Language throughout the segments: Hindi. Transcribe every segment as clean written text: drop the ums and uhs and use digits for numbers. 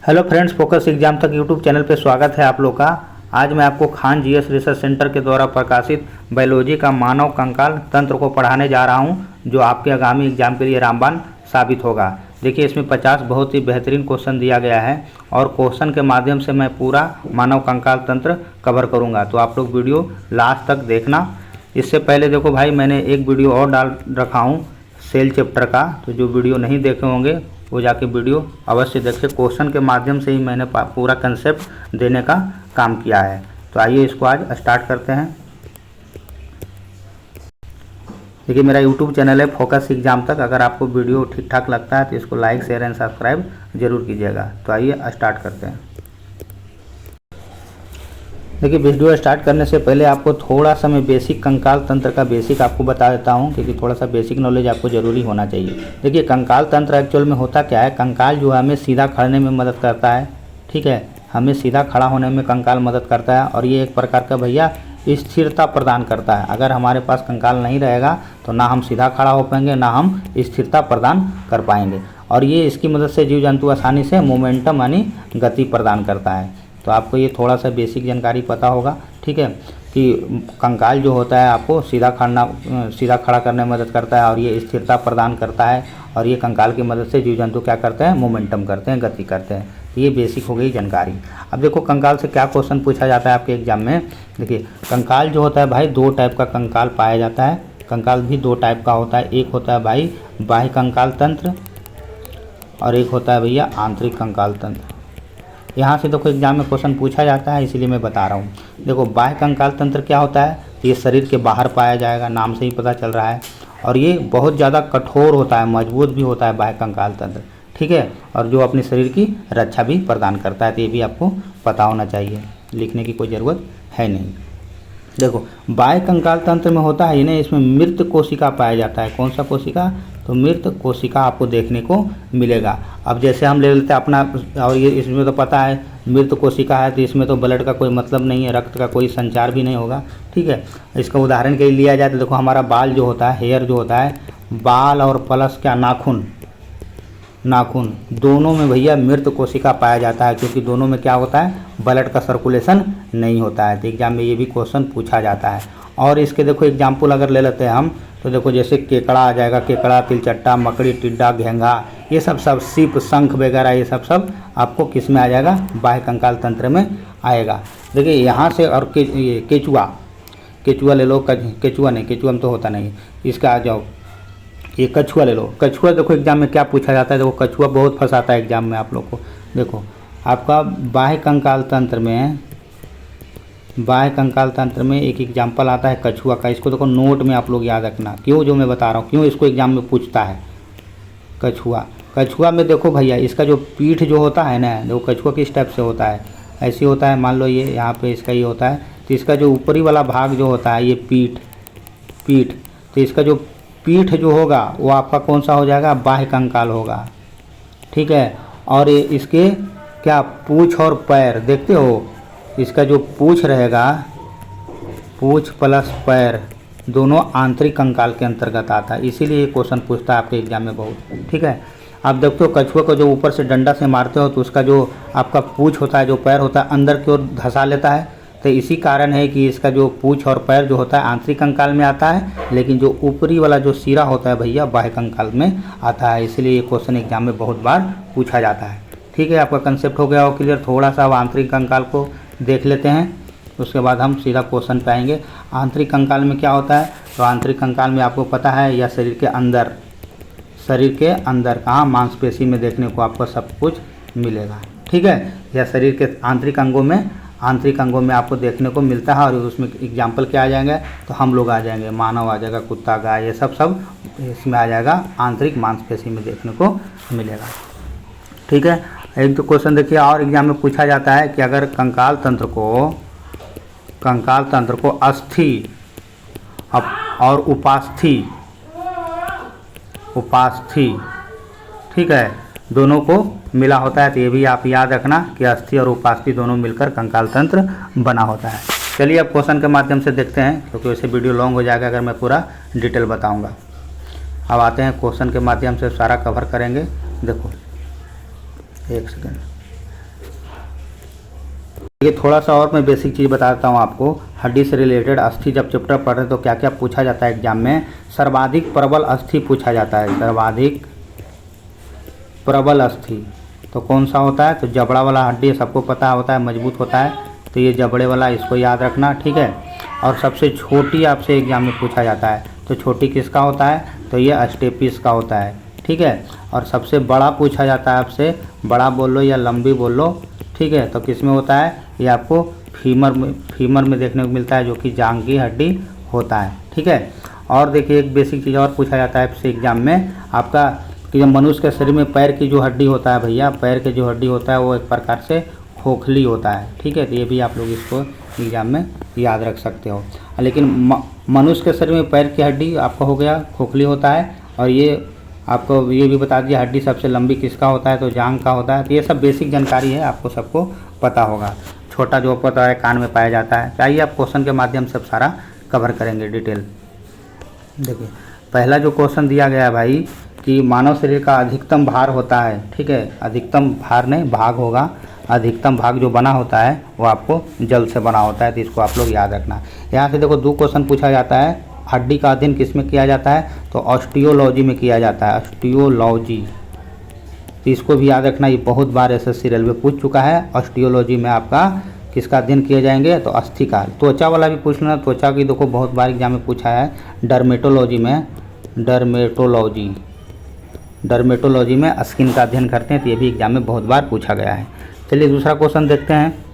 हेलो फ्रेंड्स, फोकस एग्जाम तक यूट्यूब चैनल पे स्वागत है आप लोग का। आज मैं आपको खान जीएस रिसर्च सेंटर के द्वारा प्रकाशित बायोलॉजी का मानव कंकाल तंत्र को पढ़ाने जा रहा हूं, जो आपके आगामी एग्जाम के लिए रामबाण साबित होगा। देखिए, इसमें 50 बहुत ही बेहतरीन क्वेश्चन दिया गया है और क्वेश्चन के माध्यम से मैं पूरा मानव कंकाल तंत्र कवर करूँगा, तो आप लोग वीडियो लास्ट तक देखना। इससे पहले देखो भाई, मैंने एक वीडियो और डाल रखा हूँ सेल चैप्टर का, तो जो वीडियो नहीं देखे होंगे वो जाके वीडियो अवश्य देखें। क्वेश्चन के माध्यम से ही मैंने पूरा कंसेप्ट देने का काम किया है। तो आइए इसको आज स्टार्ट करते हैं। देखिए, मेरा यूट्यूब चैनल है फोकस एग्जाम तक। अगर आपको वीडियो ठीक ठाक लगता है तो इसको लाइक शेयर एंड सब्सक्राइब जरूर कीजिएगा। तो आइए स्टार्ट करते हैं। देखिए, वीडियो स्टार्ट करने से पहले आपको थोड़ा सा मैं बेसिक कंकाल तंत्र का बेसिक आपको बता देता हूं, क्योंकि थोड़ा सा बेसिक नॉलेज आपको ज़रूरी होना चाहिए। देखिए, कंकाल तंत्र एक्चुअल में होता क्या है। कंकाल जो है हमें सीधा खड़ने में मदद करता है, ठीक है, हमें सीधा खड़ा होने में कंकाल मदद करता है। और ये एक प्रकार का भैया स्थिरता प्रदान करता है। अगर हमारे पास कंकाल नहीं रहेगा तो ना हम सीधा खड़ा हो पाएंगे, ना हम स्थिरता प्रदान कर पाएंगे। और ये इसकी मदद से जीव जंतु आसानी से मोमेंटम यानी गति प्रदान करता है। तो आपको ये थोड़ा सा बेसिक जानकारी पता होगा, ठीक है, कि कंकाल जो होता है आपको सीधा खड़ा करने में मदद करता है और ये स्थिरता प्रदान करता है। और ये कंकाल की मदद से जीव जंतु क्या करते हैं, मोमेंटम करते हैं, गति करते हैं। तो ये बेसिक हो गई जानकारी। अब देखो, कंकाल से क्या क्वेश्चन पूछा जाता है आपके एग्जाम में। देखिए, कंकाल जो होता है भाई, दो टाइप का कंकाल पाया जाता है। कंकाल भी दो टाइप का होता है। एक होता है भाई बाह्य कंकाल तंत्र और एक होता है भैया आंतरिक कंकाल तंत्र। यहाँ से देखो एग्जाम में क्वेश्चन पूछा जाता है, इसीलिए मैं बता रहा हूँ। देखो, बाह्य कंकाल तंत्र क्या होता है, ये शरीर के बाहर पाया जाएगा, नाम से ही पता चल रहा है। और ये बहुत ज़्यादा कठोर होता है, मजबूत भी होता है बाह्य कंकाल तंत्र, ठीक है, और जो अपने शरीर की रक्षा भी प्रदान करता है। तो ये भी आपको पता होना चाहिए, लिखने की कोई ज़रूरत है नहीं। देखो, बाह्य कंकाल तंत्र में होता है ना, इसमें मृत कोशिका पाया जाता है। कौन सा कोशिका, तो मृत कोशिका आपको देखने को मिलेगा। अब जैसे हम ले लेते हैं अपना, और ये इसमें तो पता है मृत कोशिका है तो इसमें तो ब्लड का कोई मतलब नहीं है, रक्त का कोई संचार भी नहीं होगा, ठीक है। इसका उदाहरण के लिए लिया जाए तो देखो, हमारा बाल जो होता है, हेयर जो होता है, बाल और प्लस क्या नाखून दोनों में भैया मृत कोशिका पाया जाता है, क्योंकि दोनों में क्या होता है, ब्लड का सर्कुलेशन नहीं होता है। तो एग्जाम में ये भी क्वेश्चन पूछा जाता है। और इसके देखो एग्जाम्पल अगर ले लेते हैं हम, तो देखो जैसे केकड़ा आ जाएगा, केकड़ा, तिलचट्टा, मकड़ी, टिड्डा, घेंघा, ये सब सीप, शंख वगैरह, ये सब आपको किस में आ जाएगा, बाह्य कंकाल तंत्र में आएगा। देखिए यहाँ से, और केचुआ ले लो, केचुआ नहीं, केचुआ में तो होता नहीं, इसका आ जाओ, ये कछुआ ले लो। कछुआ देखो एग्जाम में क्या पूछा जाता है। देखो, कछुआ बहुत फंसाता है एग्जाम में आप लोग को। देखो, आपका बाह्य कंकाल तंत्र में एक एग्जाम्पल आता है कछुआ का। इसको देखो नोट में आप लोग याद रखना, क्यों जो मैं बता रहा हूँ, क्यों इसको एग्जाम में पूछता है। कछुआ में देखो भैया, इसका जो पीठ जो होता है ना, देखो कछुआ किस टाइप से होता है, ऐसे होता है। मान लो ये यहाँ पे इसका ये होता है, तो इसका जो ऊपरी वाला भाग जो होता है, ये पीठ, तो इसका जो पीठ जो होगा वो आपका कौन सा हो जाएगा, बाह्य कंकाल होगा, ठीक है। और ये इसके क्या पूँछ और पैर देखते हो, इसका जो पूँछ रहेगा, पूँछ प्लस पैर दोनों आंतरिक कंकाल के अंतर्गत आता है। इसीलिए ये क्वेश्चन पूछता है आपके एग्जाम में बहुत, ठीक है। आप देखते हो कछुआ को जो ऊपर से डंडा से मारते हो तो उसका जो आपका पूँछ होता है, जो पैर होता है, अंदर की ओर धंसा लेता है। तो इसी कारण है कि इसका जो पूँछ और पैर जो होता है आंतरिक कंकाल में आता है, लेकिन जो ऊपरी वाला जो सिरा होता है भैया बाह्य कंकाल में आता है। इसलिए ये क्वेश्चन एग्जाम में बहुत बार पूछा जाता है, ठीक है। आपका कंसेप्ट हो गया हो क्लियर। थोड़ा सा अब आंतरिक कंकाल को देख लेते हैं, उसके बाद हम सीधा क्वेश्चन पे आएंगे। आंतरिक कंकाल में क्या होता है, तो आंतरिक कंकाल में आपको पता है, या शरीर के अंदर कहाँ, मांसपेशी में देखने को आपको सब कुछ मिलेगा, ठीक है। या शरीर के आंतरिक अंगों में आपको देखने को मिलता है। और उसमें एग्जाम्पल क्या आ जाएंगे, तो हम लोग आ जाएंगे, मानव आ जाएगा, कुत्ता, गाय, ये सब इसमें आ जाएगा, आंतरिक मांसपेशी में देखने को मिलेगा, ठीक है। एक तो क्वेश्चन देखिए और एग्जाम में पूछा जाता है कि अगर कंकाल तंत्र को अस्थि और उपास्थि, ठीक है, दोनों को मिला होता है। तो ये भी आप याद रखना कि अस्थि और उपास्थि दोनों मिलकर कंकाल तंत्र बना होता है। चलिए अब क्वेश्चन के माध्यम से देखते हैं, क्योंकि वैसे वीडियो लॉन्ग हो जाएगा अगर मैं पूरा डिटेल बताऊंगा। अब आते हैं क्वेश्चन के माध्यम से सारा कवर करेंगे। देखो एक सेकेंड, ये थोड़ा सा और मैं बेसिक चीज़ बताता हूँ आपको। हड्डी से रिलेटेड अस्थि जब चैप्टर पढ़ रहे तो क्या क्या पूछा जाता है एग्जाम में। सर्वाधिक प्रबल अस्थि पूछा जाता है, सर्वाधिक प्रबल अस्थि तो कौन सा होता है, तो जबड़ा वाला हड्डी सबको पता होता है, मजबूत होता है, तो ये जबड़े वाला, इसको याद रखना, ठीक है। और सबसे छोटी आपसे एग्जाम में पूछा जाता है, तो छोटी किसका होता है, तो ये अस्टेपिस का होता है, ठीक है। और सबसे बड़ा पूछा जाता है आपसे, बड़ा बोल लो या लंबी बोल लो, ठीक है, तो किस में होता है, ये आपको फीमर में देखने को मिलता है, जो कि जांघ की हड्डी होता है, ठीक है। और देखिए एक बेसिक चीज़ और पूछा जाता है आपसे एग्जाम में आपका, कि जब मनुष्य के शरीर में पैर की जो हड्डी होता है भैया, पैर के जो हड्डी होता है वो एक प्रकार से खोखली होता है, ठीक है। तो ये भी आप लोग इसको एग्जाम में याद रख सकते हो। लेकिन मनुष्य के शरीर में पैर की हड्डी आपका हो गया खोखली होता है, और ये आपको ये भी बता दिया हड्डी सबसे लंबी किसका होता है, तो जांघ का होता है। तो ये सब बेसिक जानकारी है, आपको सबको पता होगा। छोटा जो पता है कान में पाया जाता है। चाहिए आप क्वेश्चन के माध्यम से सारा कवर करेंगे डिटेल। देखिए पहला जो क्वेश्चन दिया गया है भाई, कि मानव शरीर का अधिकतम भार होता है, ठीक है, अधिकतम भार नहीं भाग होगा, अधिकतम भाग जो बना होता है वो आपको जल से बना होता है, तो इसको आप लोग याद रखना। यहाँ से देखो 2 क्वेश्चन पूछा जाता है, हड्डी का अध्ययन किस में किया जाता है, तो ऑस्टियोलॉजी में किया जाता है, ऑस्टियोलॉजी, तो इसको भी याद रखना। ये बहुत बार एसएससी रेलवे पूछ चुका है। ऑस्टियोलॉजी में आपका किसका अध्ययन किए जाएंगे, तो अस्थि का। त्वचा वाला भी पूछ लेना, त्वचा की देखो बहुत बार एग्जाम में पूछा है। डर्मेटोलॉजी में, डर्मेटोलॉजी में स्किन का अध्ययन करते हैं, तो ये भी एग्जाम में बहुत बार पूछा गया है। चलिए दूसरा क्वेश्चन देखते हैं।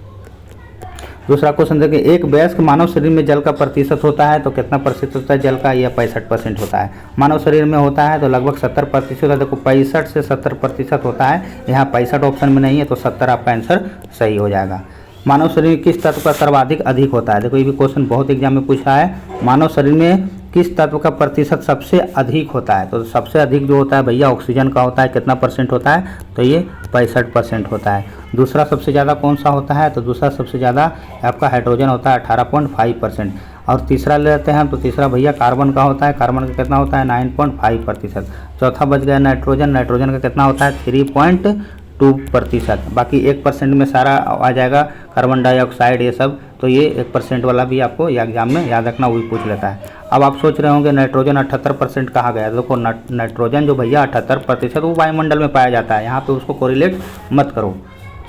दूसरा क्वेश्चन देखिए, एक वयस्क मानव शरीर में जल का प्रतिशत होता है, तो कितना प्रतिशत होता है जल का, यह 65% होता है। मानव शरीर में होता है तो लगभग 70% है। देखो 65 से 70% होता है, यहाँ 65 ऑप्शन में नहीं है, तो 70 आपका आंसर सही हो जाएगा। मानव शरीर में किस तत्व का सर्वाधिक अधिक होता है, देखो ये भी क्वेश्चन बहुत एग्जाम में पूछा है। मानव शरीर में किस तत्व का प्रतिशत सबसे अधिक होता है, तो सबसे अधिक जो होता है भैया ऑक्सीजन का होता है। कितना परसेंट होता है, तो ये 65% होता है। दूसरा सबसे ज़्यादा कौन सा होता है, तो दूसरा सबसे ज़्यादा आपका हाइड्रोजन होता है 18.5%। और तीसरा ले लेते हैं, तो तीसरा भैया कार्बन का होता है। कार्बन का कितना होता है, 9.5%। चौथा बच गया नाइट्रोजन, नाइट्रोजन का कितना होता है 3.2%। बाकी 1% में सारा आ जाएगा, कार्बन डाइऑक्साइड ये सब, तो ये 1% वाला भी आपको एग्जाम में याद रखना, वो भी पूछ लेता है। अब आप सोच रहे होंगे नाइट्रोजन 78% कहा गया, देखो नाइट्रोजन जो भैया 78% वो वायुमंडल में पाया जाता है, यहाँ पे उसको कोरिलेट मत करो।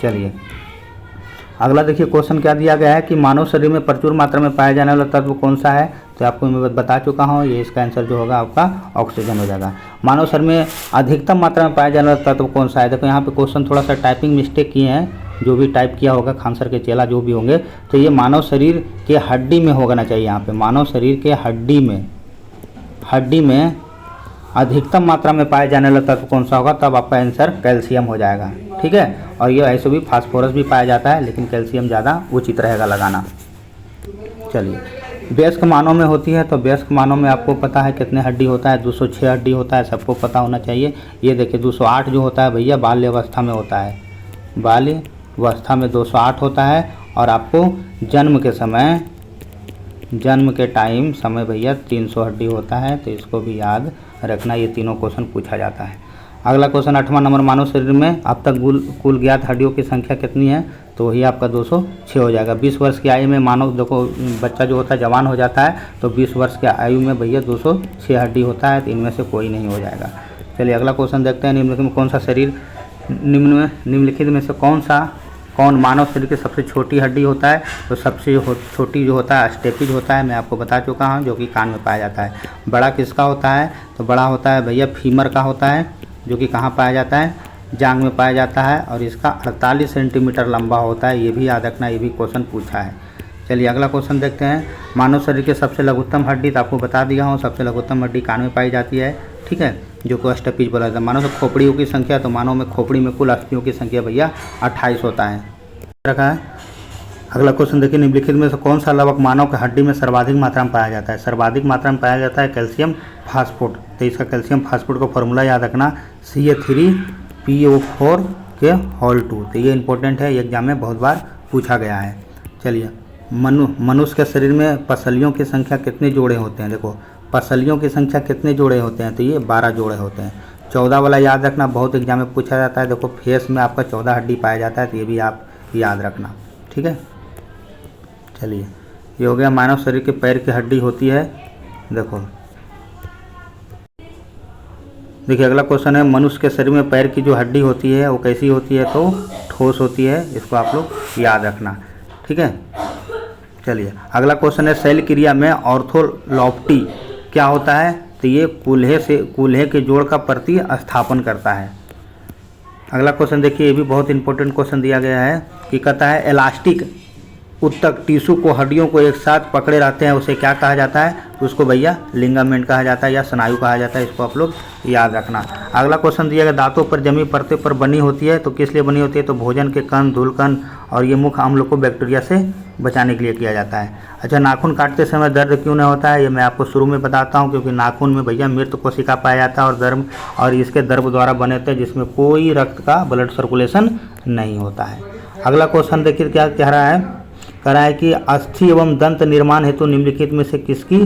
चलिए अगला देखिए क्वेश्चन क्या दिया गया है, कि मानव शरीर में प्रचुर मात्रा में पाया जाने वाला तत्व कौन सा है, तो आपको मैं बता चुका हूँ, ये इसका आंसर जो होगा आपका ऑक्सीजन हो जाएगा। मानव शरीर में अधिकतम मात्रा में पाया जाने वाला तत्व कौन सा है, देखो यहाँ पे क्वेश्चन थोड़ा सा टाइपिंग मिस्टेक किए हैं, जो भी टाइप किया होगा खान सर के चेला जो भी होंगे, तो ये मानव शरीर के हड्डी में होना चाहिए। यहाँ पे मानव शरीर के हड्डी में अधिकतम मात्रा में पाए जाने वाला तत्व कौन सा होगा, तब आपका आंसर कैल्शियम हो जाएगा, ठीक है। और ये ऐसे भी फास्फोरस भी पाया जाता है, लेकिन कैल्शियम ज़्यादा उचित रहेगा लगाना। चलिए वयस्क मानव में होती है, तो वयस्क मानव में आपको पता है कितने हड्डी होता है, 206 हड्डी होता है, सबको पता होना चाहिए। ये देखिए 208 जो होता है भैया बाल्य अवस्था में होता है, बाल्य अवस्था में 208 होता है। और आपको जन्म के टाइम समय भैया 300 हड्डी होता है, तो इसको भी याद रखना। ये तीनों क्वेश्चन पूछा जाता है। अगला क्वेश्चन 8वां नंबर, मानव शरीर में अब तक कुल ज्ञात हड्डियों की संख्या कितनी है, तो वही आपका 206 हो जाएगा। 20 वर्ष की आयु में मानव, देखो बच्चा जो होता है जवान हो जाता है, तो 20 वर्ष की आयु में भैया 206 हड्डी होता है, तो इनमें से कोई नहीं हो जाएगा। चलिए अगला क्वेश्चन देखते हैं, निम्नलिखित में कौन सा शरीर, निम्नलिखित में से कौन मानव शरीर की सबसे छोटी हड्डी होता है, तो सबसे छोटी जो होता है स्टेपिज होता है, मैं आपको बता चुका हूँ, जो कि कान में पाया जाता है। बड़ा किसका होता है, तो बड़ा होता है भैया फीमर का होता है, जो कि कहाँ पाया जाता है, जांघ में पाया जाता है, और इसका 48 सेंटीमीटर लंबा होता है। ये भी याद रखना, ये भी क्वेश्चन पूछा है। चलिए अगला क्वेश्चन देखते हैं, मानव शरीर की सबसे लघुत्तम हड्डी, तो आपको बता दिया हूँ, सबसे लघुत्तम हड्डी कान में पाई जाती है, ठीक है, जो कि अष्टपीज बोला जाता है। मानव से खोपड़ियों की संख्या, तो मानव में खोपड़ी में कुल अस्थियों की संख्या भैया 28 होता है, रखा है। अगला क्वेश्चन देखिए, निम्नलिखित में से कौन सा लवक मानव के हड्डी में सर्वाधिक मात्रा में पाया जाता है, सर्वाधिक मात्रा में पाया जाता है कैल्शियम फास्फेट। तो इसका कैल्शियम फास्फेट का फॉर्मूला याद रखना, Ca3PO4 के होल 2। तो ये इंपॉर्टेंट है, ये एग्जाम में बहुत बार पूछा गया है। चलिए मनुष्य के शरीर में पसलियों की संख्या कितने जोड़े होते हैं, देखो पसलियों की संख्या कितने जोड़े होते हैं, तो ये 12 जोड़े होते हैं। 14 वाला याद रखना, बहुत एग्जाम में पूछा जाता है। देखो फेस में आपका 14 हड्डी पाया जाता है, तो ये भी आप याद रखना, ठीक। ठीक है। चलिए, ये हो गया मानव शरीर के पैर की हड्डी होती है। देखिए अगला क्वेश्चन है, मनुष्य के शरीर में पैर की जो हड्डी होती है वो कैसी होती है? तो ठोस होती है। इसको आप लोग याद रखना, ठीक है। चलिए अगला क्वेश्चन है, शैल क्रिया में ऑर्थोलॉप्टी क्या होता है? तो ये कूल्हे के जोड़ का प्रति स्थापन करता है। अगला क्वेश्चन देखिए, ये भी बहुत इंपॉर्टेंट क्वेश्चन दिया गया है कि कहता है इलास्टिक उत्तक टिश्यू को हड्डियों को एक साथ पकड़े रहते हैं, उसे क्या कहा जाता है? तो उसको भैया लिगामेंट कहा जाता है या स्नायु कहा जाता है। इसको आप लोग याद रखना। अगला क्वेश्चन दिया गया, दांतों पर जमी परतों पर बनी होती है, तो किस लिए बनी होती है? तो भोजन के कण, धूल कण और ये मुख्य अम्ल को बैक्टीरिया से बचाने के लिए किया जाता है। अच्छा, नाखून काटते समय दर्द क्यों नहीं होता है? ये मैं आपको शुरू में बताता हूँ, क्योंकि नाखून में भैया मृत कोशिका पाया जाता है और इसके द्रव द्वारा बने होते हैं, जिसमें कोई रक्त का ब्लड सर्कुलेशन नहीं होता है। अगला क्वेश्चन देखिए क्या कह रहा है कि अस्थि एवं दंत निर्माण हेतु निम्नलिखित में से किसकी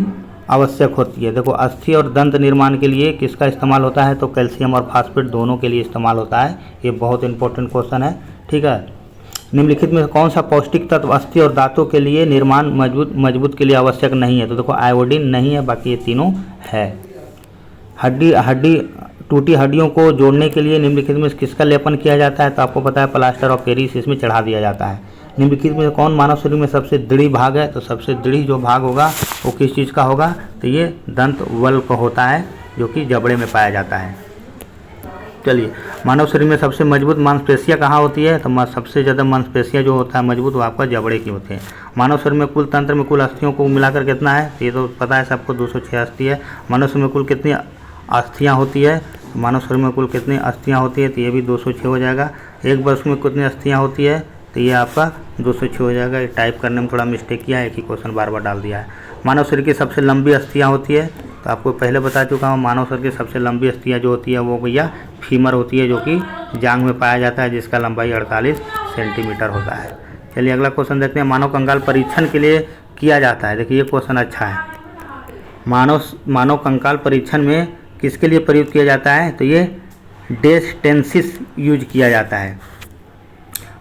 आवश्यक होती है? देखो, अस्थि और दंत निर्माण के लिए किसका इस्तेमाल होता है? तो कैल्शियम और फास्फेट दोनों के लिए इस्तेमाल होता है। ये बहुत इंपॉर्टेंट क्वेश्चन है, ठीक है। निम्नलिखित में कौन सा पौष्टिक तत्व अस्थि और दांतों के लिए निर्माण मजबूत के लिए आवश्यक नहीं है? तो देखो, आयोडीन नहीं है, बाकी ये तीनों है। टूटी हड्डियों को जोड़ने के लिए निम्नलिखित में किसका लेपन किया जाता है? तो आपको पता है प्लास्टर ऑफ पेरिस इसमें चढ़ा दिया जाता है। निम्नलिखित में कौन मानव शरीर में सबसे दृढ़ भाग है? तो सबसे दृढ़ जो भाग होगा वो किस चीज़ का होगा? तो ये दंत वल्क होता है, जो कि जबड़े में पाया जाता है। चलिए, मानव शरीर में सबसे मजबूत मांसपेशियाँ कहाँ होती है? तो सबसे ज़्यादा मांसपेशियाँ जो होता है मजबूत, वो आपका जबड़े की होती है। मानव शरीर में कुल तंत्र में कुल अस्थियों को मिलाकर कितना है? तो ये तो पता है सबको, 206 अस्थि है। मानव शरीर में कुल कितनी अस्थियाँ होती है? मानव शरीर में कुल कितनी अस्थियाँ होती है? तो ये भी 206 हो जाएगा। एक वर्ष में कितनी अस्थियाँ होती है? तो ये आपका 206 हो जाएगा। ये टाइप करने में थोड़ा मिस्टेक किया है, एक ही क्वेश्चन बार बार डाल दिया है। मानव शरीर की सबसे लंबी अस्थियाँ होती है, तो आपको पहले बता चुका हूँ, मानव शरीर की सबसे लंबी अस्थियाँ जो होती है वो भैया फीमर होती है, जो कि जांघ में पाया जाता है, जिसका लंबाई 48 सेंटीमीटर होता है। चलिए अगला क्वेश्चन देखते हैं, मानव कंकाल परीक्षण के लिए किया जाता है। देखिए ये क्वेश्चन अच्छा है। मानव कंकाल परीक्षण में किसके लिए प्रयुक्त किया जाता है? तो ये डेस्टेंसिस यूज किया जाता है।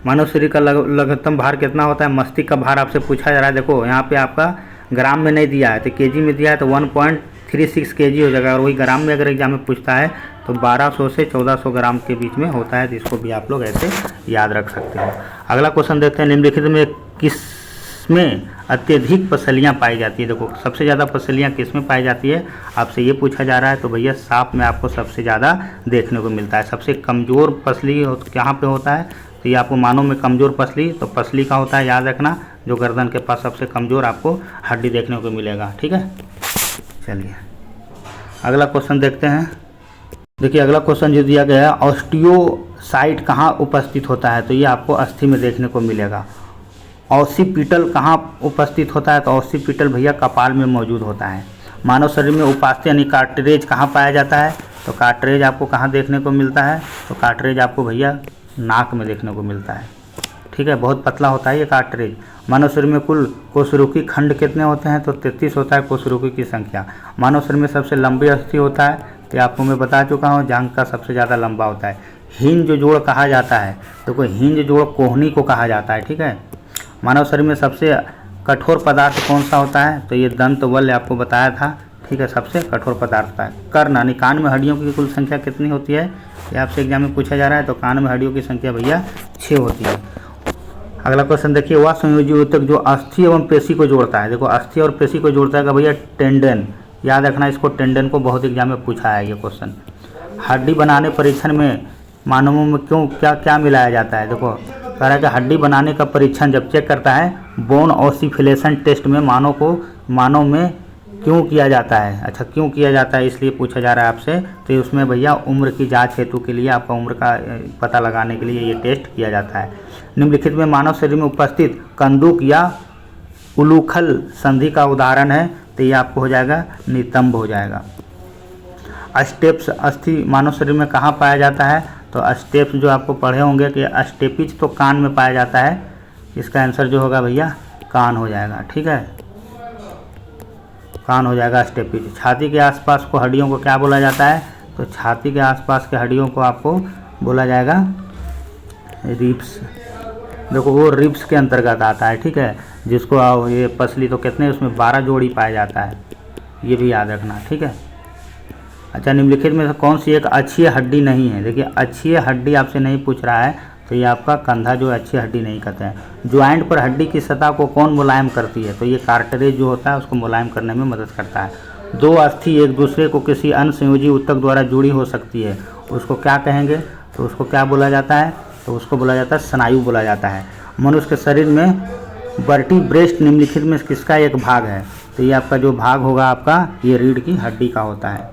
मानव शरीर का लघुत्तम भार कितना होता है? मस्तिष्क का भार आपसे पूछा जा रहा है। देखो यहाँ पे आपका ग्राम में नहीं दिया है, तो केजी में दिया है, तो 1.36 kg हो जाएगा। और वही ग्राम में अगर एग्जाम में पूछता है तो 1200 से 1400 ग्राम के बीच में होता है। तो इसको भी आप लोग ऐसे याद रख सकते हो। अगला क्वेश्चन देखते हैं, निम्नलिखित में किसमें अत्यधिक पसलियाँ पाई जाती है? देखो सबसे ज़्यादा पसलियाँ किस में पाई जाती है, आपसे ये पूछा जा रहा है। तो भैया सांप में आपको सबसे ज़्यादा देखने को मिलता है। सबसे कमज़ोर पसली कहाँ पे होता है? तो ये आपको मानव में कमज़ोर पसली, तो पसली का होता है, याद रखना, जो गर्दन के पास सबसे कमज़ोर आपको हड्डी देखने को मिलेगा, ठीक है। चलिए अगला क्वेश्चन देखते हैं। देखिए अगला क्वेश्चन जो दिया गया है, ऑस्टियोसाइट कहाँ उपस्थित होता है? तो ये आपको अस्थि में देखने को मिलेगा। ऑसिपिटल कहाँ उपस्थित होता है? तो ऑसिपिटल भैया कपाल में मौजूद होता है। मानव शरीर में उपास्थि यानी कार्ट्रिज कहाँ पाया जाता है? तो कार्ट्रिज आपको कहाँ देखने को मिलता है? तो कार्ट्रिज आपको भैया नाक में देखने को मिलता है, ठीक है। बहुत पतला होता है ये कार्ट्रिज। मानव शरीर में कुल कोशिका खंड कितने होते हैं? तो 33 होता है कोशिका की संख्या। मानव शरीर में सबसे लंबी अस्थि होता है, तो आपको मैं बता चुका हूँ, जांघ का सबसे ज़्यादा लंबा होता है। हिंज जोड़ कहा जाता है, तो कोई हिंज जोड़ कोहनी को कहा जाता है, ठीक है। मानव शरीर में सबसे कठोर पदार्थ कौन सा होता है? तो ये दंत वल्य आपको बताया था, ठीक है, सबसे कठोर पदार्थ होता है। कर्ण यानी कान में हड्डियों की कुल संख्या कितनी होती है? ये आपसे एग्जाम में पूछा जा रहा है। तो कान में हड्डियों की संख्या भैया 6 होती है। अगला क्वेश्चन देखिए, वह संयोजी ऊतक जो अस्थि एवं पेशी को जोड़ता है। देखो अस्थि और पेशी को जोड़ता है भैया टेंडन, याद रखना इसको, टेंडन को बहुत एग्जाम में पूछा है ये क्वेश्चन। हड्डी बनाने परीक्षण में मानवों में क्या मिलाया जाता है? देखो कह रहा है कि हड्डी बनाने का परीक्षण जब चेक करता है बोन ऑसिफिलेशन टेस्ट में मानव में क्यों किया जाता है? अच्छा, क्यों किया जाता है इसलिए पूछा जा रहा है आपसे। तो उसमें भैया उम्र की जांच हेतु के लिए, आपका उम्र का पता लगाने के लिए ये टेस्ट किया जाता है। निम्नलिखित में मानव शरीर में उपस्थित कंदुक या उलूखल संधि का उदाहरण है? तो ये आपको हो जाएगा नितंब हो जाएगा। स्टेप्स अस्थि मानव शरीर में कहाँ पाया जाता है? तो स्टेप्स जो आपको पढ़े होंगे कि स्टेपिज तो कान में पाया जाता है। इसका आंसर जो होगा भैया कान हो जाएगा, ठीक है, कान हो जाएगा स्टेपिज। छाती के आसपास को हड्डियों को क्या बोला जाता है? तो छाती के आसपास के हड्डियों को आपको बोला जाएगा रिब्स, देखो वो रिब्स के अंतर्गत आता है, ठीक है, जिसको ये पसली तो कितने उसमें 12 जोड़ी पाया जाता है, ये भी याद रखना, ठीक है। अच्छा, निम्नलिखित में से कौन सी एक अक्षीय हड्डी नहीं है? देखिए अक्षीय हड्डी आपसे नहीं पूछ रहा है, तो ये आपका कंधा जो अक्षीय हड्डी नहीं कहते हैं। ज्वाइंट पर हड्डी की सतह को कौन मुलायम करती है? तो ये कार्टिलेज जो होता है उसको मुलायम करने में मदद करता है। दो अस्थि एक दूसरे को किसी अन्य संयोजी ऊतक द्वारा जुड़ी हो सकती है, उसको क्या कहेंगे? तो उसको क्या बोला जाता है? तो उसको बोला जाता है स्नायु बोला जाता है। मनुष्य के शरीर में वर्टिब्रेस्ट निम्नलिखित में किसका एक भाग है? तो ये आपका जो भाग होगा आपका ये रीढ़ की हड्डी का होता है।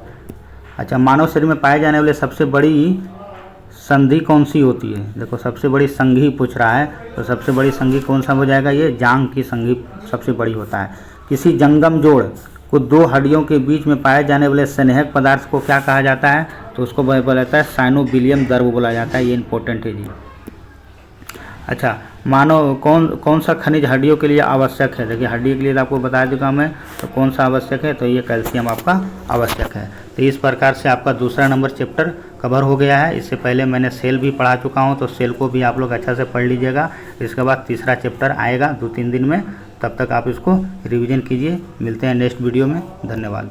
अच्छा, मानव शरीर में पाए जाने वाले सबसे बड़ी संधि कौन सी होती है? देखो सबसे बड़ी संधि पूछ रहा है, तो सबसे बड़ी संधि कौन सा हो जाएगा? ये जांघ की संधि सबसे बड़ी होता है। किसी जंगम जोड़ को दो हड्डियों के बीच में पाए जाने वाले स्नेहक पदार्थ को क्या कहा जाता है? तो उसको बोला जाता है साइनोबिलियम द्रव बोला जाता है। ये इंपॉर्टेंट है जी। अच्छा, मानो कौन सा खनिज हड्डियों के लिए आवश्यक है? देखिए हड्डी के लिए तो आपको बता चुका मैं, तो कौन सा आवश्यक है? तो ये कैल्शियम आपका आवश्यक है। तो इस प्रकार से आपका दूसरा नंबर चैप्टर कवर हो गया है। इससे पहले मैंने सेल भी पढ़ा चुका हूँ, तो सेल को भी आप लोग अच्छा से पढ़ लीजिएगा। इसके बाद तीसरा चैप्टर आएगा 2-3 दिन में, तब तक आप इसको रिवीजन कीजिए। मिलते हैं नेक्स्ट वीडियो में, धन्यवाद।